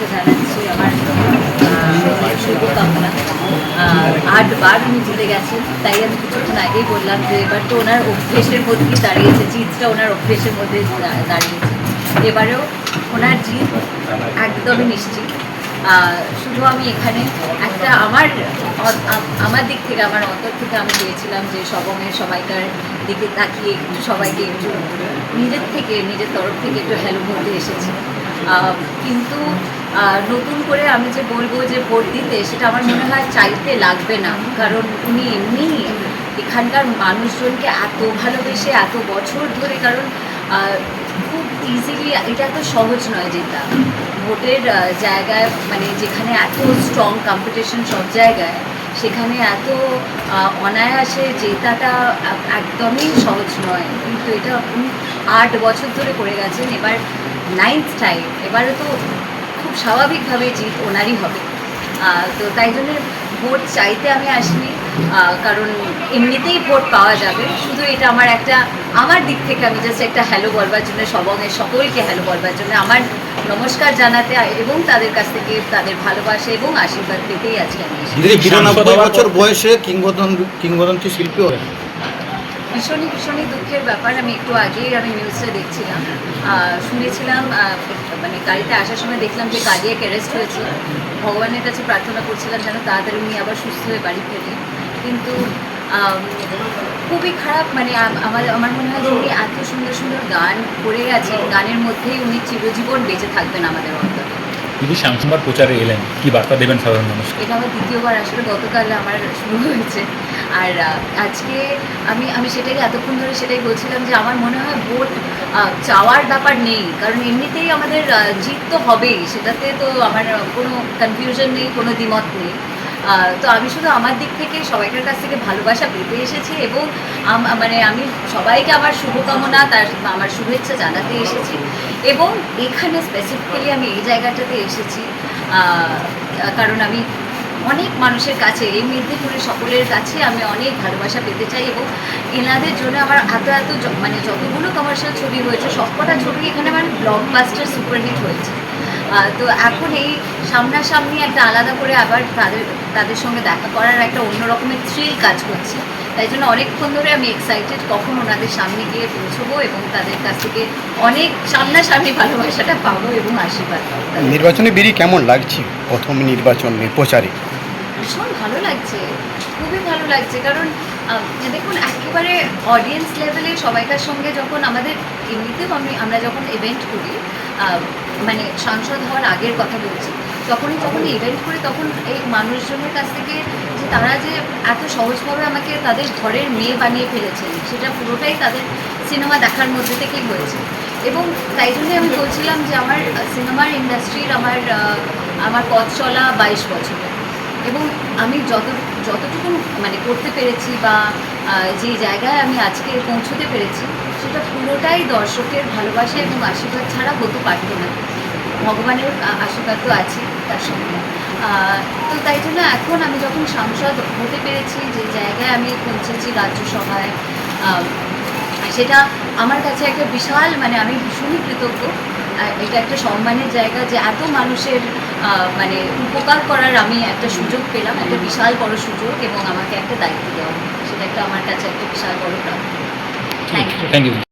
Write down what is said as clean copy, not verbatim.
শুভেচ্ছা জানাচ্ছি আমার শুভকামনা। 8 বার উনি জিতে গেছেন, তাই আমি কিছুক্ষণ আগেই বললাম যে এবার তো ওনার অভ্যেসের মধ্যেই দাঁড়িয়েছে, জিতটা ওনার অভ্যেসের মধ্যে দাঁড়িয়েছে। এবারেও ওনার জিত একদমই নিশ্চিত। শুধু আমি এখানে একটা আমার দিক থেকে, আমার অন্তর থেকে আমি চেয়েছিলাম যে সবমের সবাইকার দিকে তাকিয়ে একটু সবাইকে একটু নিজের তরফ থেকে একটু হ্যালো বলতে এসেছি। কিন্তু নতুন করে আমি যে বলবো যে ভোট দিতে, সেটা আমার মনে হয় চাইতে লাগবে না, কারণ উনি এমনি এখানকার মানুষজনকে এত ভালোবেসে এত বছর ধরে, কারণ খুব ইজিলি এটা এত সহজ নয় যেটা ভোটের জায়গায়, মানে যেখানে এত স্ট্রং কম্পিটিশন সব জায়গায়, সেখানে এত অনায়াসে জেতাটা একদমই সহজ নয়। কিন্তু এটা উনি 8 বছর ধরে করে গেছেন, এবার 9th টাইম, এবারে তো খুব স্বাভাবিকভাবে জিত ওনারই হবে। তো তাই জন্যে ভোট চাইতে আমি আসিনি, কারণ এমনিতেই ভোট পাওয়া যাবে। শুধু এটা আমার দিক থেকে আমি জাস্ট একটা হ্যালো বলবার জন্য, সবংয়ের সকলকে হ্যালো বলবার জন্য, আমার নমস্কার জানাতে এবং তাদের কাছ থেকে তাদের ভালোবাসা এবং আশীর্বাদ পেতেই আজকে আমি এসেছি। 92 বছর বয়সে কিংবদন্তি শিল্পী হলেন। ভীষণই দুঃখের ব্যাপার। আমি একটু আগেই নিউজটা দেখছিলাম, শুনেছিলাম, মানে গাড়িতে আসার সময় দেখলাম যে কার্ডিয়াক অ্যারেস্ট হয়েছে। ভগবানের কাছে প্রার্থনা করছিলাম যেন তাড়াতাড়ি উনি আবার সুস্থ হয়ে বাড়ি ফেরেন। কিন্তু খুবই খারাপ, মানে আমার মনে হয় যে উনি এত সুন্দর সুন্দর গান করে গেছেন, গানের মধ্যেই উনি চিরজীবন বেঁচে থাকবেন আমাদের অন্তরে। দিদি শ্যামসুন্দর প্রচারে এলেন, কি বার্তা দেবেন সাধারণ মানুষকে? এটা আমার দ্বিতীয়বার, আসলে গতকাল আমার শুরু হয়েছে, আর আজকে আমি সেটাই এতক্ষণ ধরে সেটাই বলছিলাম যে আমার মনে হয় ভোট চাওয়ার ব্যাপার নেই, কারণ এমনিতেই আমাদের জিত তো হবেই, সেটাতে তো আমার কোনো কনফিউশন নেই, কোনো দ্বিমত নেই। তো আমি শুধু আমার দিক থেকে সবাইকার কাছ থেকে ভালোবাসা পেতে এসেছি, এবং মানে আমি সবাইকে আমার শুভকামনা, আমার শুভেচ্ছা জানাতে এসেছি। এবং এখানে স্পেসিফিক্যালি আমি এই জায়গাটাতে এসেছি কারণ আমি অনেক মানুষের কাছে, এই মেদিনীপুরের সকলের কাছে আমি অনেক ভালোবাসা পেতে চাই, এবং এনাদের জন্য আমার এত মানে যতগুলো কমার্শিয়াল ছবি হয়েছে, সবকটা ছবি এখানে আমার ব্লকবাস্টার সুপারহিট হয়েছে। তো এখন এই সামনাসামনি একটা আলাদা করে আবার তাদের সঙ্গে দেখা করার একটা অন্য রকমের থ্রিল কাজ করছে। তাই জন্য অনেকক্ষণ ধরে আমি এক্সাইটেড কখন ওনাদের সামনে গিয়ে পৌঁছবো এবং তাদের কাছ থেকে অনেক সামনাসামনি ভালোবাসাটা পাবো এবং আশীর্বাদ পাবো। নির্বাচনী বিড়ি কেমন লাগছে প্রথম নির্বাচন প্রচারে? ভীষণ ভালো লাগছে, খুবই ভালো লাগছে, কারণ দেখুন একেবারে অডিয়েন্স লেভেলে সবাইকার সঙ্গে যখন আমাদের এমনিতেও আমরা যখন ইভেন্ট করি, মানে সাংসদ হওয়ার আগের কথা বলছি, যখন ইভেন্ট করি তখন এই মানুষজনের কাছ থেকে যে তারা যে এত সহজভাবে আমাকে তাদের ঘরের মেয়ে বানিয়ে ফেলেছেন, সেটা পুরোটাই তাদের সিনেমা দেখার মধ্যে থেকেই হয়েছে। এবং তাই জন্যই আমি বলছিলাম যে আমার সিনেমার ইন্ডাস্ট্রির আমার পথ চলা 22 বছর, এবং আমি যতটুকু মানে করতে পেরেছি বা যে জায়গায় আমি আজকে পৌঁছতে পেরেছি, সেটা পুরোটাই দর্শকের ভালোবাসা এবং আশীর্বাদ ছাড়া হতে পারত না। ভগবানের আশীর্বাদ তো আছে তার সঙ্গে। তো তাই জন্য এখন আমি যখন সাংসদ হতে পেরেছি, যে জায়গায় আমি পৌঁছেছি রাজ্যসভায়, সেটা আমার কাছে একটা বিশাল, মানে আমি ভীষণই কৃতজ্ঞ। এটা একটা সম্মানের জায়গা যে এত মানুষের মানে উপকার করার আমি একটা সুযোগ পেলাম, একটা বিশাল বড় সুযোগ, এবং আমাকে একটা দায়িত্ব দেওয়া, সেটা একটা আমার কাছে একটা বিশাল বড় প্রাপ্তি। Thank you.